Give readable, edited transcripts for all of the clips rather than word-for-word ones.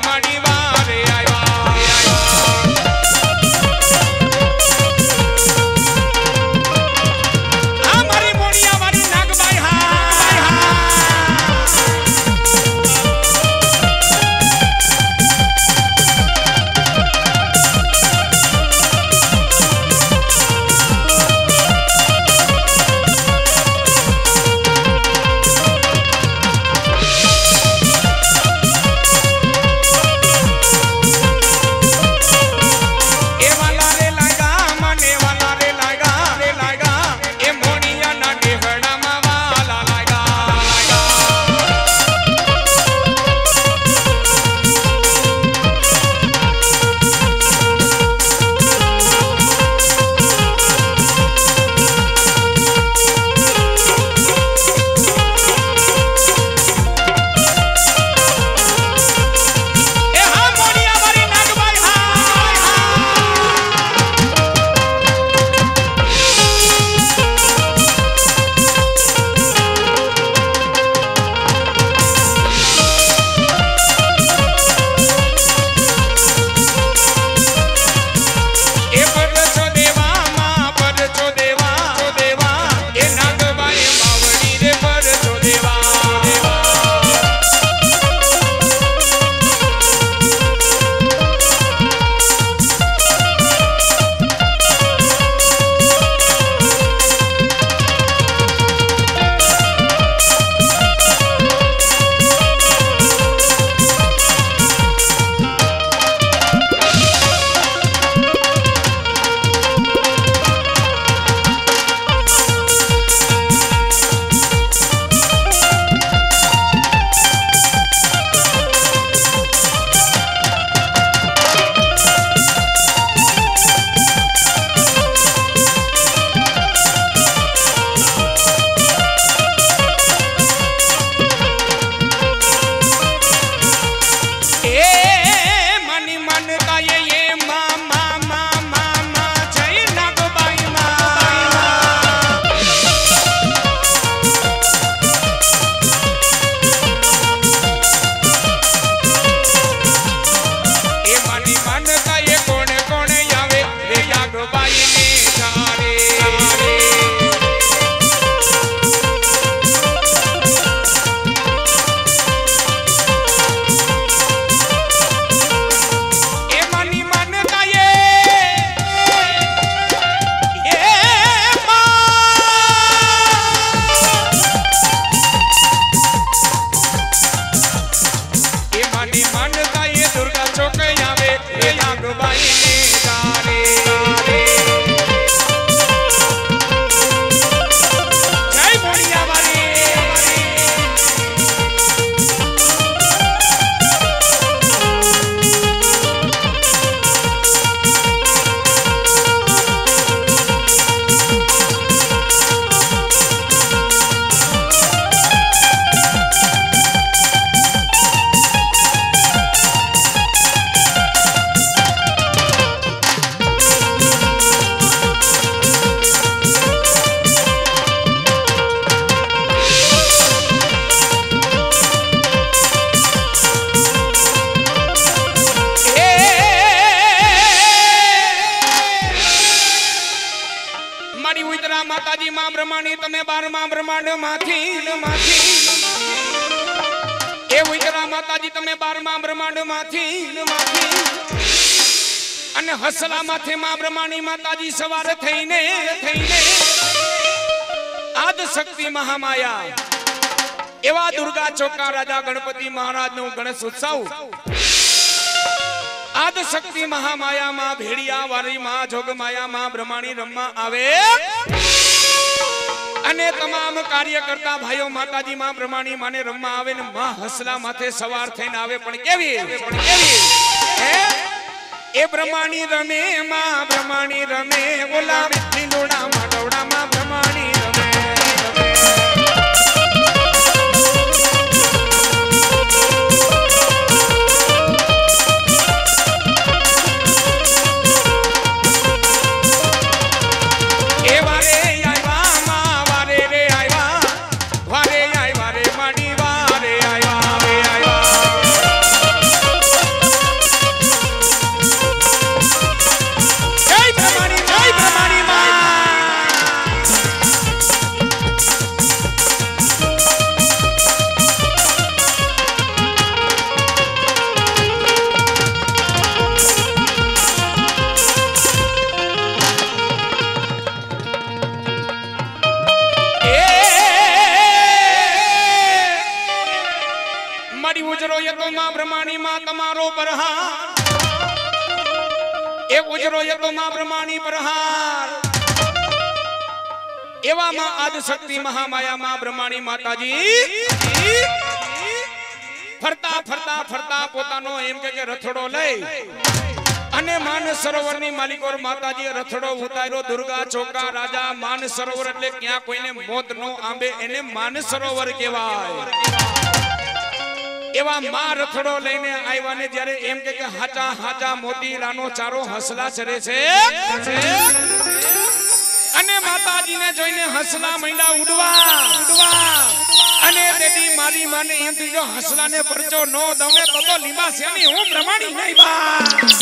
माड़ी वारे आया हमारी मोड़िया वाली नागबाई माताजी मां ब्रह्माणी तमे 12 ब्रह्मांड माथी ए वितरा माताजी तमे 12 ब्रह्मांड माथी अने हसला माथे मां ब्रह्माणी माताजी सवार थईने आद शक्ति महामाया एवा दुर्गा चौका राजा गणपति महाराज नो गणेश उत्सव आद शक्ति महामाया मां भेड़िया वाली मां जोगमाया मां ब्रह्माणी रम्मा आवे अने तमाम कार्यकर्ता भाइयों माताजी मां ब्रह्माणी माने रम्मा आवे ने मां हसला माथे सवार थईने आवे पण केवी हे ए ब्रह्माणी रमे मां ब्रह्माणी रमे ओला लीलोड़ा माडोड़ा मां ब्रह्माणी रमे પ્રહાર એ ઉજરો યતો માં બ્રહ્માની પ્રહાર એવામાં આદ શક્તિ મહામાયા માં બ્રહ્માની માતાજી ફરતા ફરતા ફરતા પોતાનો એમ કે રથડો લઈ અને માન સરોવરની માલિકોર માતાજીએ રથડો ઉતાર્યો દુર્ગા ચોકા રાજા માન સરોવર એટલે ક્યાં કોઈને મોત નો આંબે એને માન સરોવર કહેવાય એવા માં રથડો લઈને આવ્યા ને જ્યારે એમ કે હાચા હાચા મોતી રાનો ચારો હસલા ચરે છે અને માતાજીને જોઈને હસલા મૈંડા ઉડવા અને તેથી મારી માને એમ થઈ જો હસલાને પરચો નો દઉને તો લીંબાસિયાની હું પ્રમાણી નહીં બા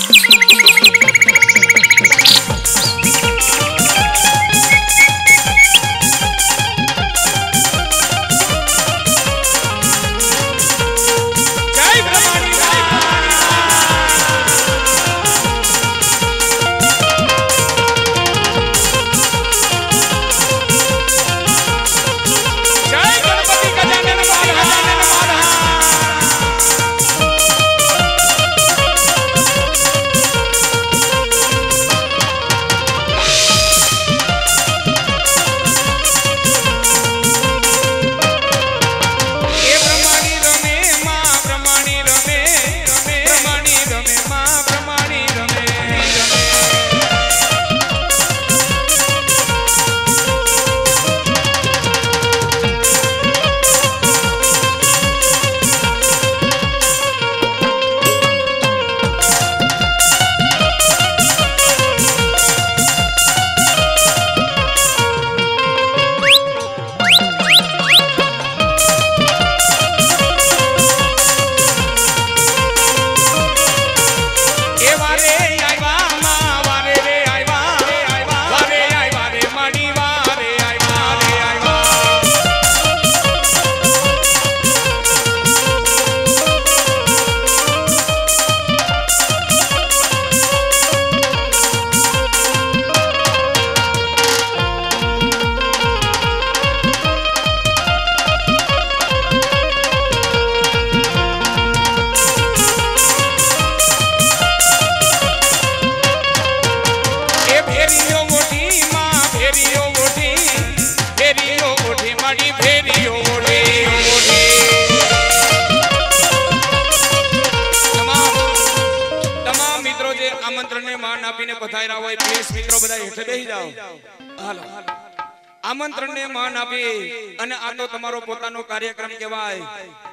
આમંત્રણ ને માન આપી અને આ તો તમારો પોતાનો કાર્યક્રમ કહેવાય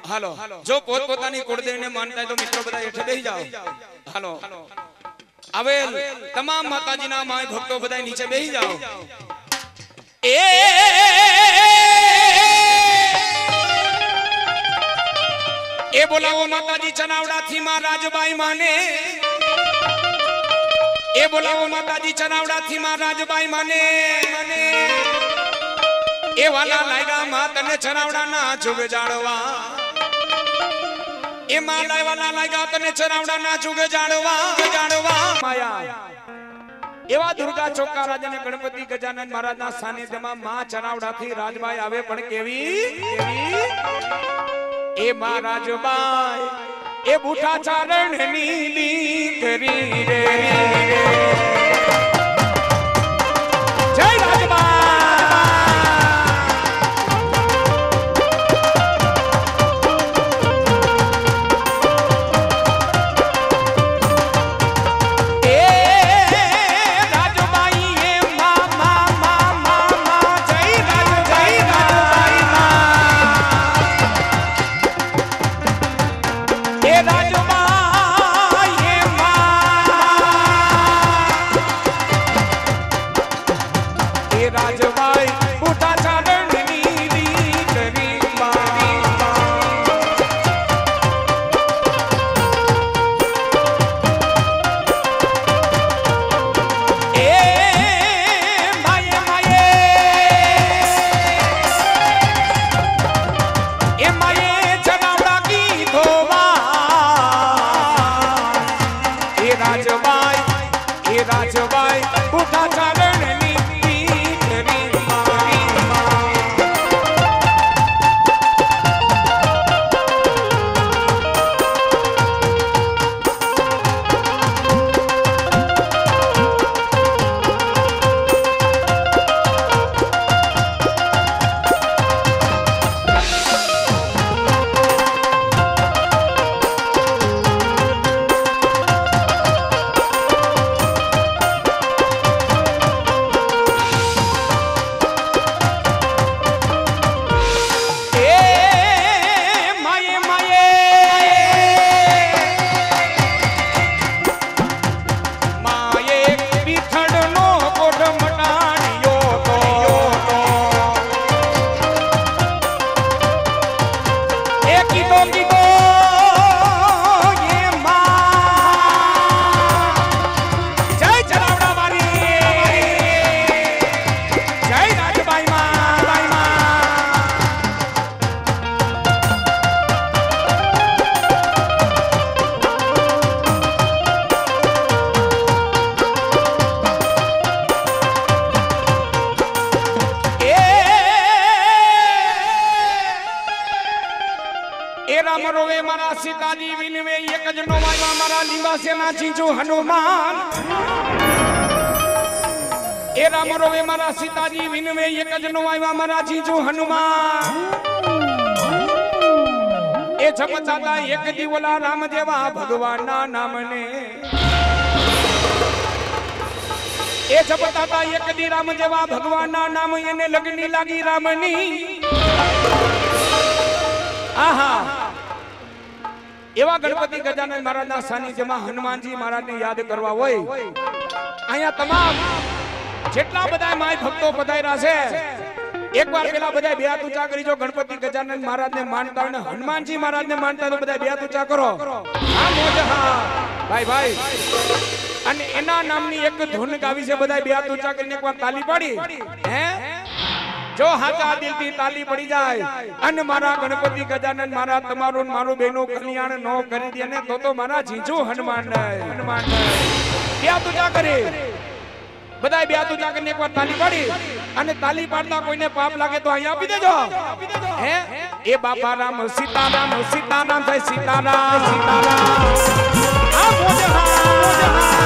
હાલો જો પોતપોતાની કુળદેવીને માનતા હોય તો મિત્રો બધા હેઠે બેસી જાઓ હાલો આવેલ તમામ માતાજીના માય ભક્તો બધા નીચે બેસી જાઓ એ બોલાવો માતાજી ચનાવડા થી માં રાજબાઈ માને એ બોલાવો માતાજી ચનાવડા થી માં રાજબાઈ માને એ વાલા લાયગા માં તને ચનાવડા ના જુગ જાણવા એ માં લાયવાલા લાયગા તને ચનાવડા ના જુગ જાણવા માયા એવા દુર્ગા ચોકા રાજા ને ગણપતિ ગજાનન મહારાજ ના સાનિધ્યમાં માં ચનાવડા થી રાજબાઈ આવે પણ કેવી એ માં રાજબાઈ એ બુઠા ચારણ નીલી કરી રે જય રાજબાઈ રોવે મારા સીતાજી વિનવે એક જ નો વાયવા મારા લીંબાસેના ચીંચુ હનુમાન એ રામ રોવે મારા સીતાજી વિનવે એક જ નો વાયવા મારા ચીંચુ હનુમાન એ જપતા એક દીવલા રામ જેવા ભગવાનના નામને એ જપતા એક દી રામ જેવા ભગવાનના નામ એને લગની લાગી રામની આહા એવા ગણપતિ ગજાનન મહારાજના સાનિધ્યમાં હનુમાનજી મહારાજને યાદ કરવા હોય અહીંયા તમામ જેટલા બધા માય ભક્તો પધાર્યા છે એકવાર પેલા બધા બે હાથ ઊંચા કરી જો ગણપતિ ગજાનન મહારાજને માનતા અને હનુમાનજી મહારાજને માનતા તો બધા બે હાથ ઊંચા કરો હા મોજ હા ભાઈ ભાઈ અને એના નામની એક ધૂન ગાવી છે બધા બે હાથ ઊંચા કરીને એકવાર તાલી પાડી હે જો હાચા દિલથી તાલી પડી જાય અને મારા ગણપતિ ગજાનન મારા તમારું મારું બેનો કલ્યાણ નો કરી દે ને તો મારા જીજુ હનુમાન બે તુજા કરે બધા બે તુજા કરીને એકવાર તાલી પાડી અને તાલી પાડતા કોઈને પાપ લાગે તો અહીંયા આપી દેજો હે એ બાપા રામ સીતારામ સીતારામ જય સીતારામ સીતારામ આ મોજ હા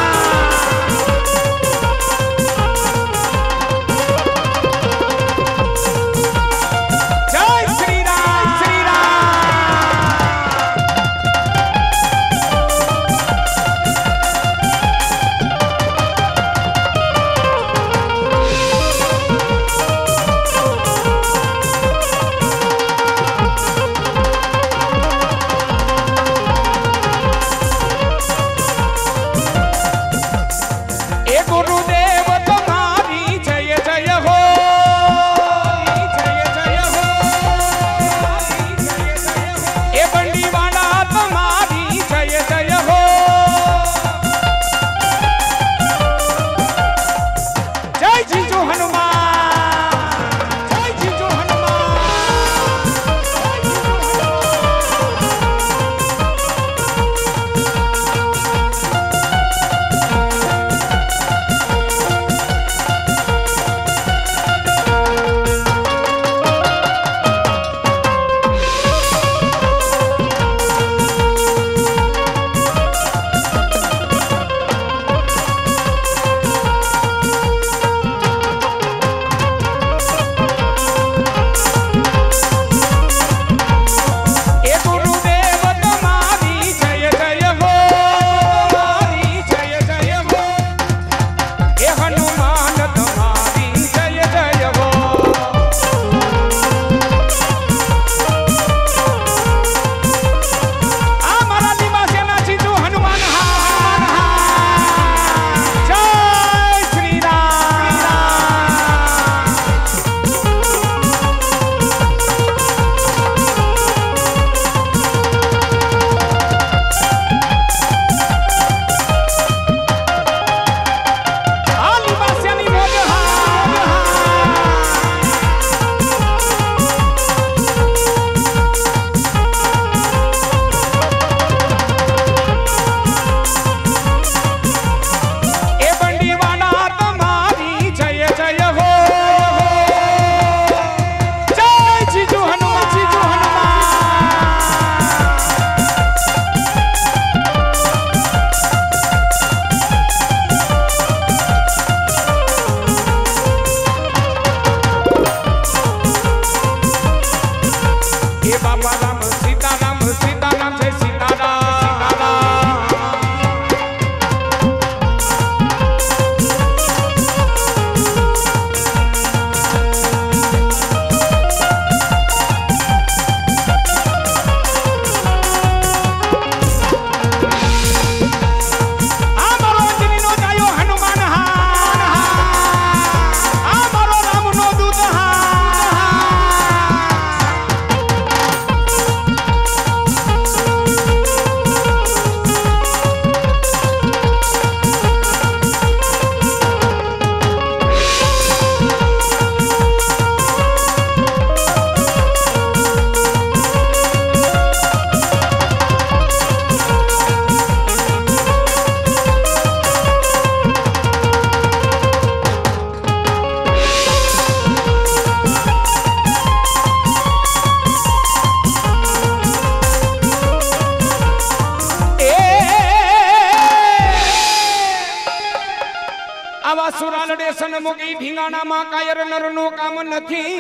આવા સુરા લડે સનમુખી ઢીંગાણામાં કાયર નરનો કામ નથી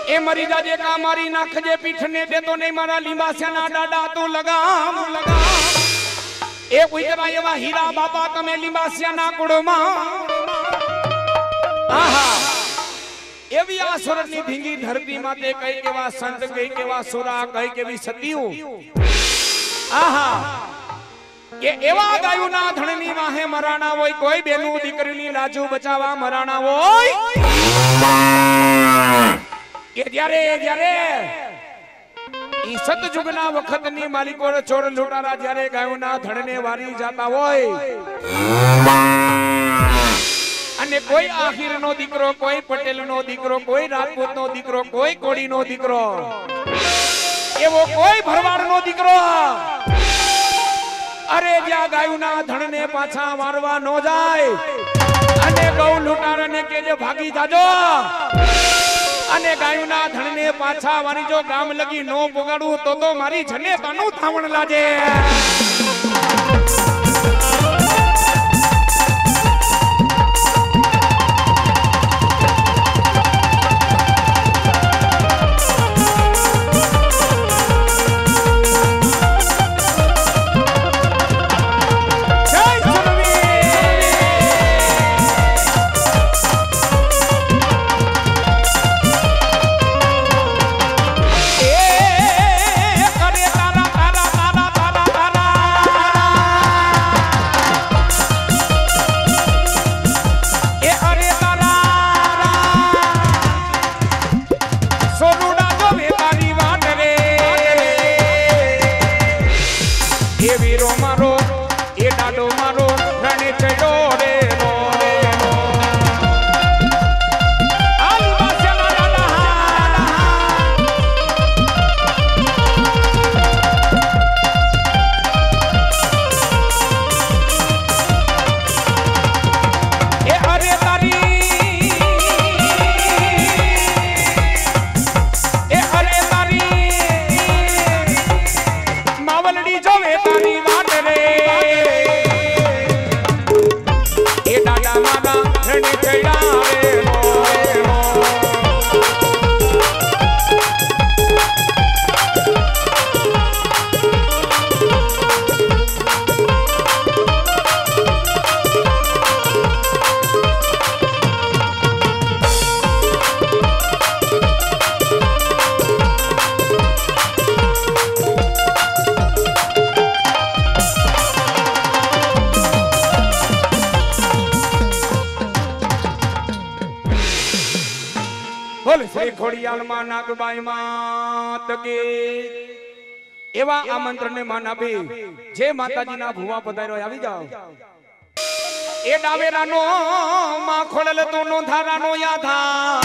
એ મરી જાજે કા મારી નાખજે પીઠને દેતો નહીં મારા લીંબાસ્યાના દાડા તું લગામ એ ઉતરા એવા હીરા બાપા તમે લીંબાસ્યાના કુળમાં આહા એવી આ સુરતની ઢીંગી ધરતી માતે કઈ કેવા સંત કઈ કેવા સુરા કઈ કેવી સતીઓ આહા કે એવા ગાયુના ધણની વાહે મરાણા હોય કોઈ બેનું દીકરીની લાજુ બચાવવા મરાણા હોય કે જ્યારે ઈ સતયુગના વખતની માલિકો ચોર લૂંટારા જ્યારે ગાયોના ધણને વારી જાતા હોય અને કોઈ આખીરનો દીકરો કોઈ પટેલનો દીકરો કોઈ રાજપૂતનો દીકરો કોઈ કોડીનો દીકરો એવો કોઈ ભરવાડનો દીકરો અરે જ્યાં ગાયુના ધણને પાછા મારવા ન જાય અને ગૌ લૂંટારાને કેજે ભાગી જાજો અને ગાયુના ધણને પાછા વારી જો ગામ લગી નો પોગાડું તો મારી જનેતાનું થાવણ લાજે એવા આમંત્રણને માન આપી જે માતાજીના ભુવા પધાર્યો આવી જાઓ એ ડાવેરાનો માં ખોળલ તો નો ધારાનો યાધા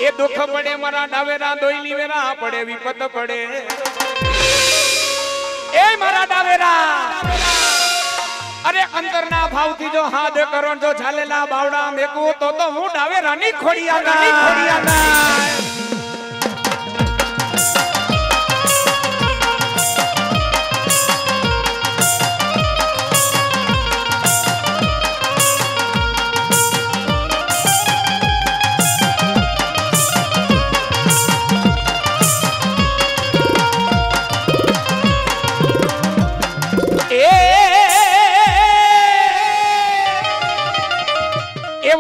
એ દુઃખ પડે મારા ડાવેરા દોઈલી વેરા પડે વિપત પડે એ મારા ડાવેરા અરે અંતરના ભાવથી જો હાથ કરણ જો ઝાલેલા બાવડા મેકું તો હું ડાવેરાની ખોડિયા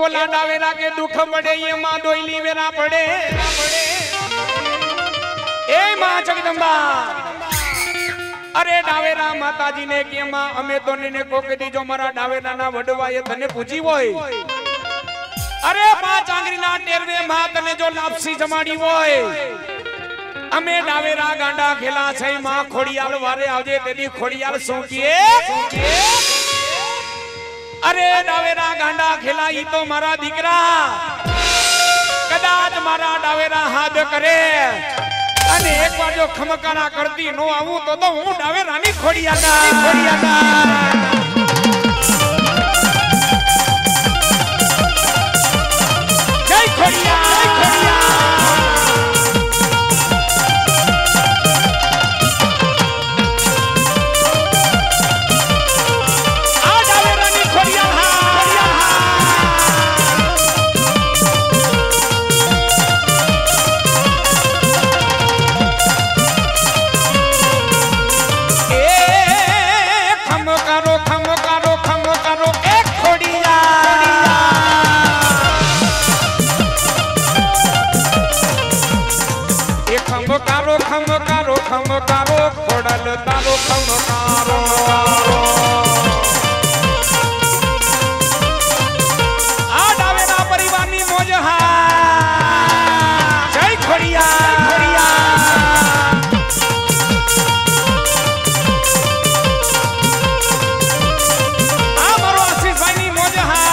बोला डावेरा के दुख पड़े ये माँ दोइली वेरा पड़े ए माँ जगदम्बा अरे डावेरा माताजी ने के माँ अमे तो ने को के दी जो मारा डावेरा ना वडवा ये तने पूजी होय अरे पांच आंगरी ना टेरवे माँ तने जो लापसी जमाड़ी होय अमे डावेरा गांडा खेला छई माँ खोड़ियाल वारे आवजे तेरी खोड़ियाल सोकिए अरे डावेरा गांडा खिलाई तो मारा दीकरा कदाच मारा डावेरा हाथ करे अने एक बार जो खमकारा करती नो आऊं तो हूं डावेरा नी खोड़ियाना जय खोड़िया ખમકારો ખોડલ તારો ખમકારો આ ડાવેરા પરિવારની મોજ હા જય ખોડિયા આ મારો આશીષભાઈની મોજ હા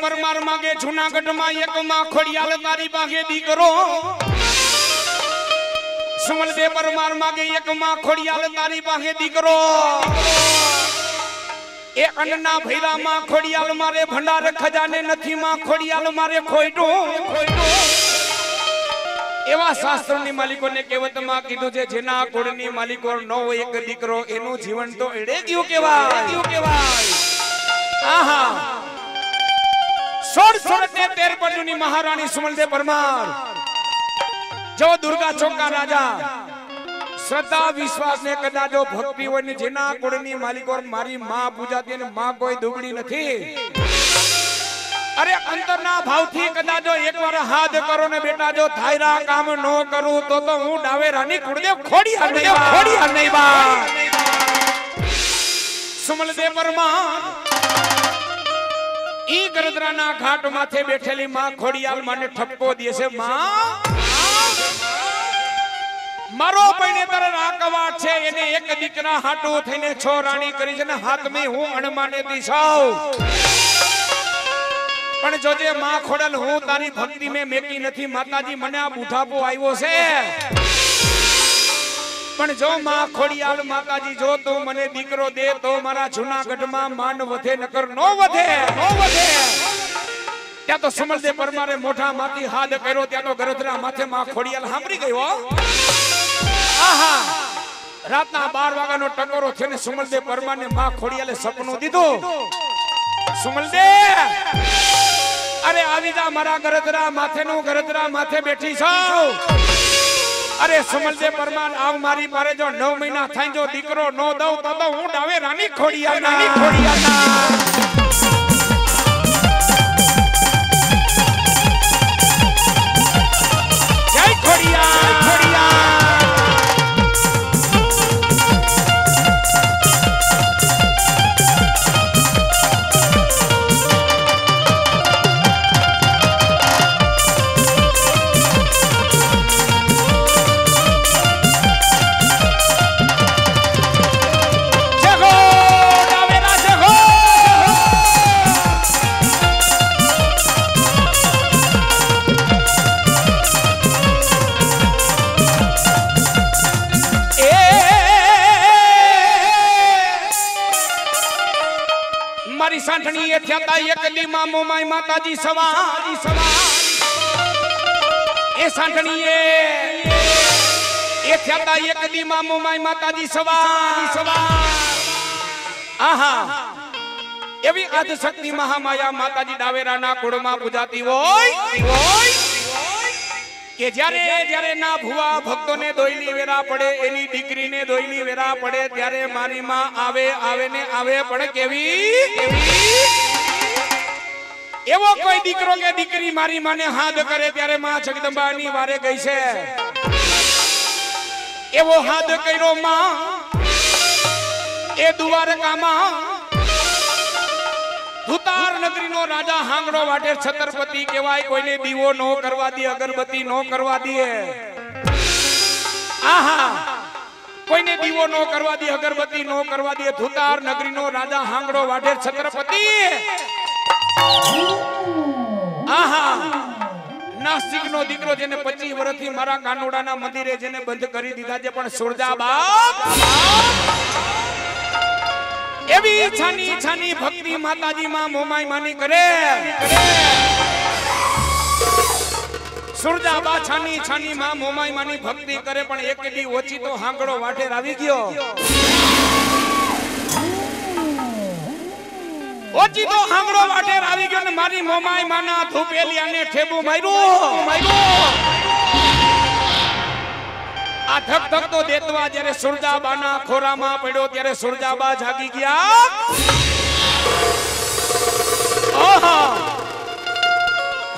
પરમાર માગે જૂનાગઢ માં એક માં ખોડિયાલ તારી બાગે દીકરો સુમલદે પરમાર માગે એક માં ખોડિયાલ તારી બાગે દીકરો એ અન્નના ભૈરા માં ખોડિયાલ મારે ભંડાર ખજાને નથી માં ખોડિયાલ મારે ખોઈટો એવા શાસ્ત્રોની માલિકોને કહેવતમાં કીધું છે જેના કુળની માલિકો ન હોય એક દીકરો એનું જીવન તો એડે ગયું કેવાય આહા 1613 પજુની મહારાણી સુમલદે પરમાર જો દુર્ગા ચોકા રાજા શ્રદ્ધા વિશ્વાસ ને કદાચ ભક્તિ હોય ને જેના કુળની માલિકો મારી માં પૂજાતી ને માં કોઈ દુબળી નથી અરે અંતરના ભાવથી કદાચ એકવાર હાથ કરો ને બેટા જો થાયરા કામ નો કરું તો હું ડાવેરાની કુળદેવ ખોડિયા નહીં બા સુમલદે પરમાર ઈ ગરદરાના ઘાટ માથે બેઠેલી માં ખોડિયાલ મને ઠપકો દે છે માં મારો પૈણેતર રાકવાટ છે એને એક દીકરા હાટુ થઈને છોરાણી કરી છે ને હાથમાં હું અણમાને દી સાવ પણ જોજે માં ખોડલ હું તારી ભક્તિ મે મેકી નથી માતાજી મને આ બુઢાપો આવ્યો છે પણ જો માં ખોડિયાલ માતાજી જો તું મને દીકરો દે તો મારા જૂનાગઢમાં માન વધે નકર નો વધે ત્યાં તો સુમલદે પરમારે મોઢા માંથી હાથ કર્યો ત્યાં તો ગરધરા માથે માં ખોડિયાલ સાંભળી ગયો આહા રાતના 12 વાગ્યાનો ટકોરો થયો ને સુમલદે પરમારને માં ખોડિયાલે સપનું દીધું સુમલદે અરે આવી જા મારા ગરધરા માથે બેઠી છો અરે સુમલદે પરમાર આવ મારી પારે જો 9 મહિના થાય જો દીકરો નો દઉં તો હું ડાવેરાની ખોડિયાના જય ખોડિયા સાંઠણી એ થતા એકલી મામો માય માતાજી સવાર એ સાંઠણી એ થતા એકલી મામો માય માતાજી સવાર આહા એવી આદ શક્તિ મહામાયા માતાજી ડાવેરાના કુળમાં પૂજાતી હોય કે જ્યારે ના ભુવા ભક્તોને દોઈલી વેરા પડે એની દીકરીને દોઈલી વેરા પડે ત્યારે મારી માં આવે પણ કેવી એવો કોઈ દીકરો કે દીકરી મારી માને હાથ કરે ત્યારે માં જગદંબાની વારે ગઈ છે એવો હાથ કર્યો માં એ દ્વારકામાં ધુતાર નગરીનો રાજા હાંગડો વાટે છત્રપતિ કહેવાય કોઈને દીવો નો કરવા દે અગરબત્તી નો કરવા દે આહા કોઈને દીવો નો કરવા દે, અગરબત્તી નો કરવા દે. ધુતાર નગરીનો રાજા હાંગડો વાઢેર છત્રપતિ. આહા નાસિકનો દીકરો જેને 25 વર્ષથી મારા કાનોડાના મંદિરે જેને બંધ કરી દીધા છે, પણ સુરજા બાપ એવી છાની છાની ભક્તિ માતાજી માં મોમાઈ માની કરે. સુરજાબા છાની છાની માં મોમાઈ માની ભક્તિ કરે, પણ એક દી ઓછી તો હાંગડો વાઢેર આવી ગયો. ઓછી તો હાંગડો વાઢેર આવી ગયો ને મારી મોમાઈ માના ધૂપેલિયાને ઠેબુ માર્યું. આ ધક ધક તો દેતવા જ્યારે સુરજાબાના ખોરામાં પડ્યો ત્યારે સુરજાબા જાગી ગયા.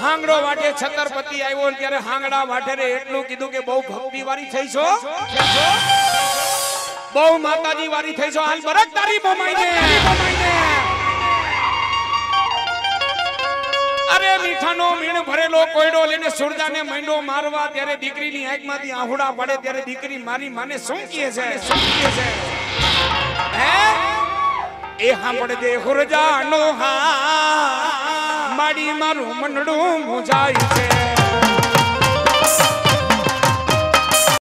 હાંગડો વાટે છતરપતિ આવ્યો ત્યારે હાંગડા વાટેરે એટલું કીધું કે બહુ ભક્તિ વાળી થઈ છો, બહુ માતાજી વાળી થઈ છો, હાલ બરક તારી મોમાઈને. અરે મીઠાનો મીણ ભરેલો કોયડો લઈને સુરજાને માંડો મારવા ત્યારે દીકરીની આંખમાંથી આહુડા પડે ત્યારે દીકરી મારી માને શું કહે છે? હે એ સાંભળે દે હુરજાનો હા માડી મારું મનડું મુજાય છે.